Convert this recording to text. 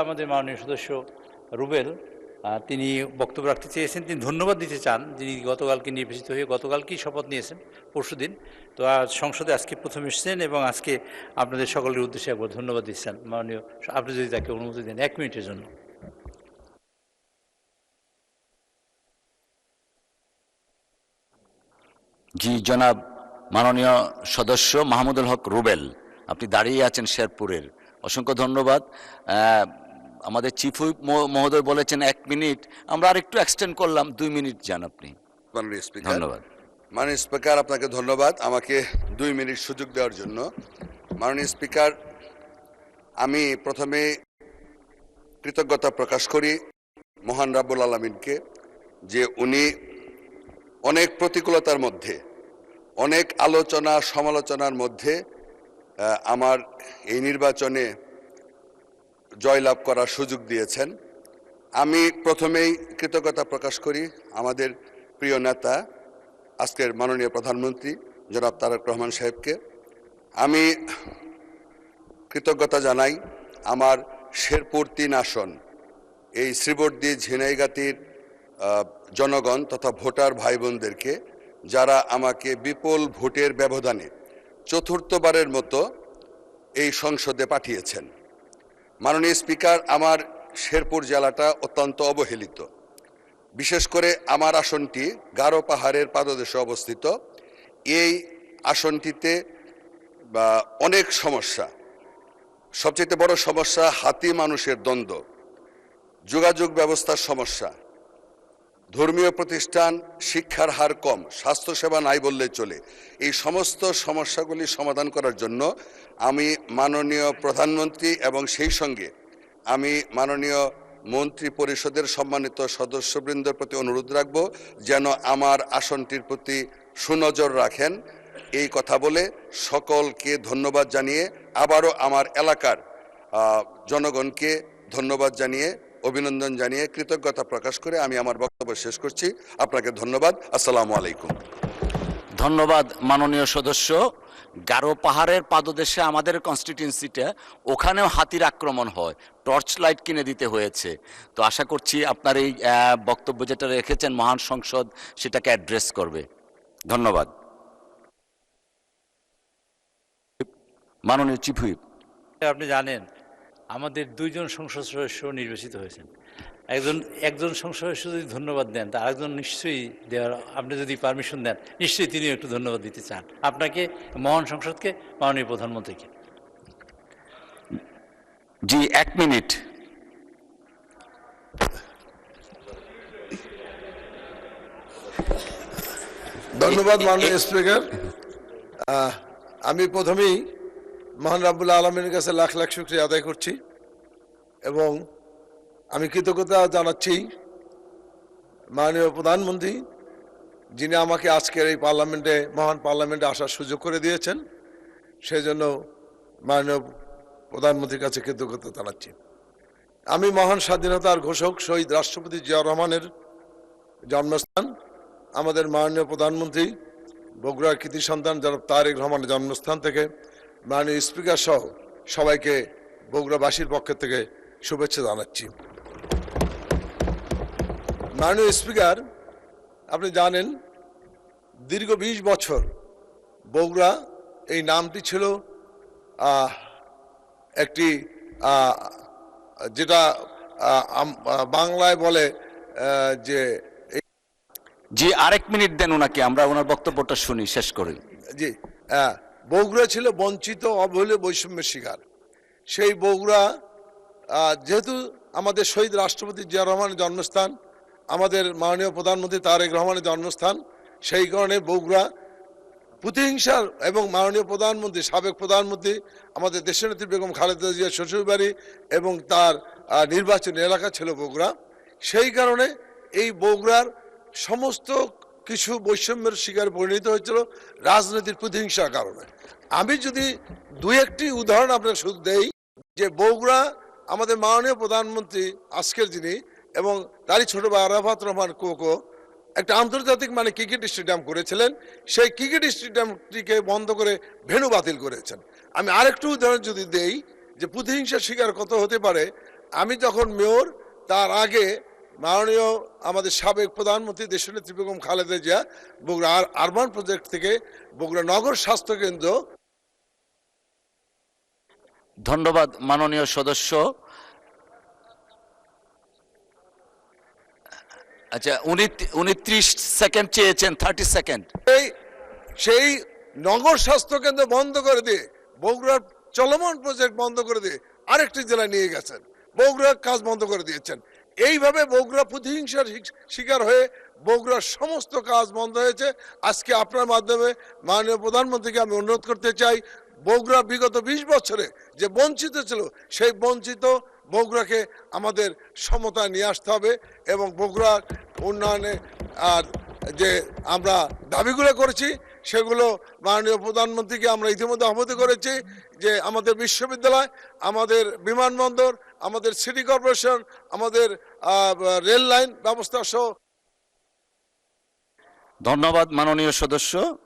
আমাদের মাননীয় সদস্য রুবেল তিনি বক্তব্য রাখতে চেয়েছেন। তিনি ধন্যবাদ দিতে চান যিনি গতকালকে নির্বাচিত হয়ে গতকালকেই শপথ নিয়েছেন পরশুদিন। তো আজ সংসদে আজকে প্রথম এসেছেন এবং আজকে আপনাদের সকলের উদ্দেশ্যে একবার ধন্যবাদ দিচ্ছেন মাননীয়। আপনি যদি তাকে অনুমতি দেন 1 মিনিটের জন্য। জি জনাব মাননীয় সদস্য মাহমুদুল হক রুবেল, আপনি দাঁড়িয়ে আছেন শেরপুরের, অসংখ্য ধন্যবাদ। আমাদের চিফ হুইপ মহোদয় বলেছেন 1 মিনিট, আমরা আর একটু এক্সটেন্ড করলাম 2 মিনিট যান আপনি। মাননীয় স্পিকার, ধন্যবাদ। মাননীয় স্পিকার আপনাকে ধন্যবাদ আমাকে 2 মিনিট সুযোগ দেওয়ার জন্য। মাননীয় স্পিকার, আমি প্রথমে কৃতজ্ঞতা প্রকাশ করি মহান রাব্বুল আলামিনকে যে উনি অনেক প্রতিকূলতার মধ্যে, অনেক আলোচনা সমালোচনার মধ্যে আমার এই নির্বাচনে জয়লাভ করার সুযোগ দিয়েছেন। আমি প্রথমেই কৃতজ্ঞতা প্রকাশ করি আমাদের প্রিয় নেতা আজকের মাননীয় প্রধানমন্ত্রী জনাব তারেক রহমান সাহেবকে। আমি কৃতজ্ঞতা জানাই আমার শেরপুর 3 আসন এই শ্রীবর্দী ঝিনাইগাতির জনগণ তথা ভোটার ভাই বোনদেরকে, যারা আমাকে বিপুল ভোটের ব্যবধানে 4র্থবারের মতো এই সংসদে পাঠিয়েছেন। মাননীয় স্পিকার, আমার শেরপুর জেলাটা অত্যন্ত অবহেলিত। বিশেষ করে আমার আসনটি গারো পাহাড়ের পাদদেশে অবস্থিত। এই আসনটিতে অনেক সমস্যা, সবচেয়ে বড় সমস্যা হাতি মানুষের দ্বন্দ্ব, যোগাযোগ ব্যবস্থার সমস্যা, ধর্মীয় প্রতিষ্ঠান, শিক্ষার হার কম, স্বাস্থ্যসেবা নাই বললে চলে। এই সমস্ত সমস্যাগুলি সমাধান করার জন্য আমি মাননীয় প্রধানমন্ত্রী এবং সেই সঙ্গে আমি মাননীয় মন্ত্রী পরিষদের সম্মানিত সদস্যবৃন্দের প্রতি অনুরোধ রাখব যেন আমার আসনটির প্রতি সুনজর রাখেন। এই কথা বলে সকলকে ধন্যবাদ জানিয়ে আবারও আমার এলাকার জনগণকে ধন্যবাদ জানিয়ে, অভিনন্দন জানিয়ে, কৃতজ্ঞতা প্রকাশ করে আমি আমার বক্তব্য শেষ করছি। আপনাকে ধন্যবাদ। আসসালামু আলাইকুম। ধন্যবাদ মাননীয় সদস্য। গারো পাহাড়ের পাদদেশে আমাদের কনস্টিটিউয়েন্সিটা, ওখানেও হাতির আক্রমণ হয়, টর্চ লাইট কিনে দিতে হয়েছে। তো আশা করছি আপনার এই বক্তব্য যেটা রেখেছেন মহান সংসদ সেটাকে অ্যাড্রেস করবে। ধন্যবাদ। মাননীয় চিফ হুইপ, আপনি জানেন আমাদের 2 জন সংসদ সদস্য নির্বাচিত হয়েছেন। একজন সংসদ সদস্য যদি ধন্যবাদ দেন তা আরেকজন নিশ্চয়ই দেওয়ার, আপনি যদি পারমিশন দেন নিশ্চয়ই তিনিও একটু ধন্যবাদ দিতে চান আপনাকে, মহান সংসদকে, মাননীয় প্রধানমন্ত্রীকে। জি 1 মিনিট। ধন্যবাদ মাননীয় স্পিকার। আমি প্রথমেই মহান রাব্বুল আলামিনের কাছে লাখ লাখ শুকরিয়া আদায় করছি এবং আমি কৃতজ্ঞতা জানাচ্ছি মাননীয় প্রধানমন্ত্রী যিনি আমাকে আজকের এই পার্লামেন্টে, মহান পার্লামেন্টে আসার সুযোগ করে দিয়েছেন, সেই জন্য মাননীয় প্রধানমন্ত্রীর কাছে কৃতজ্ঞতা জানাচ্ছি। আমি মহান স্বাধীনতার ঘোষক শহীদ রাষ্ট্রপতি জিয়াউর রহমানের জন্মস্থান, আমাদের মাননীয় প্রধানমন্ত্রী বগুড়ার কৃতি সন্তান জনাব তারেক রহমানের জন্মস্থান থেকে মাননীয় স্পিকার সহ সবাইকে বগুড়াবাসীর পক্ষ থেকে শুভেচ্ছা জানাচ্ছি। মাননীয় স্পিকার, আপনি জানেন দীর্ঘ 20 বছর বগুড়া এই নামটি ছিল একটি যেটা বাংলায় বলে যে, জি 1 মিনিট দেন ওনাকে, আমরা ওনার বক্তব্যটা শুনি, শেষ করি। জি, বগুড়া ছিল বঞ্চিত, অবহেলিত, বৈষম্যের শিকার। সেই বগুড়া যেহেতু আমাদের শহীদ রাষ্ট্রপতি জিয়া রহমানের জন্মস্থান, আমাদের মাননীয় প্রধানমন্ত্রী তারেক রহমানের জন্মস্থান, সেই কারণে বগুড়া প্রতিহিংসার এবং মাননীয় প্রধানমন্ত্রী, সাবেক প্রধানমন্ত্রী আমাদের দেশনেত্রী বেগম খালেদা জিয়ার শ্বশুরবাড়ি এবং তার নির্বাচনী এলাকা ছিল বগুড়া। সেই কারণে এই বগুড়ার সমস্ত কিছু বৈষম্যের শিকার পরিণত হয়েছিল রাজনীতির প্রতিহিংসার কারণে। আমি যদি 2-1টি উদাহরণ আপনার শুধু দেই, যে বগুড়া আমাদের মাননীয় প্রধানমন্ত্রী আজকের যিনি এবং তারই ছোট ভাই আরাফাত রহমান কোকো একটা আন্তর্জাতিক ক্রিকেট স্টেডিয়াম করেছিলেন, সেই ক্রিকেট স্টেডিয়ামটিকে বন্ধ করে ভেন্যু বাতিল করেছেন। আমি আরেকটু উদাহরণ যদি দেই যে প্রতিহিংসার শিকার কত হতে পারে, আমি যখন মেয়র তার আগে মাননীয় আমাদের সাবেক প্রধানমন্ত্রী দেশনেত্রী বেগম খালেদা জিয়া বগুড়া আরবান প্রজেক্ট থেকে বগুড়া নগর স্বাস্থ্য কেন্দ্র। ধন্যবাদ মাননীয় সদস্য। আচ্ছা, উনি 30 সেকেন্ড চেয়েছেন, 30 সেকেন্ড। সেই নগর স্বাস্থ্য কেন্দ্র বন্ধ করে দিয়ে বগুড়ার চলমান প্রজেক্ট বন্ধ করে দিয়ে আরেকটি জেলায় নিয়ে গেছেন, বগুড়ার কাজ বন্ধ করে দিয়েছেন। এইভাবে বগুড়া প্রতিহিংসার শিকার হয়ে বগুড়ার সমস্ত কাজ বন্ধ হয়েছে। আজকে আপনার মাধ্যমে মাননীয় প্রধানমন্ত্রীকে আমি অনুরোধ করতে চাই, বগুড়া বিগত 20 বছরে যে বঞ্চিত ছিল সেই বঞ্চিত বগুড়াকে আমাদের সমতায় নিয়ে আসতে হবে এবং বগুড়ার উন্নয়নে আর যে আমরা দাবিগুলো করেছি সেগুলো মাননীয় প্রধানমন্ত্রীকে আমরা ইতিমধ্যে অবগত করেছি যে আমাদের বিশ্ববিদ্যালয়, আমাদের বিমানবন্দর, আমাদের সিটি কর্পোরেশন, আমাদের রেল লাইন ব্যবস্থা সহ। ধন্যবাদ মাননীয় সদস্য।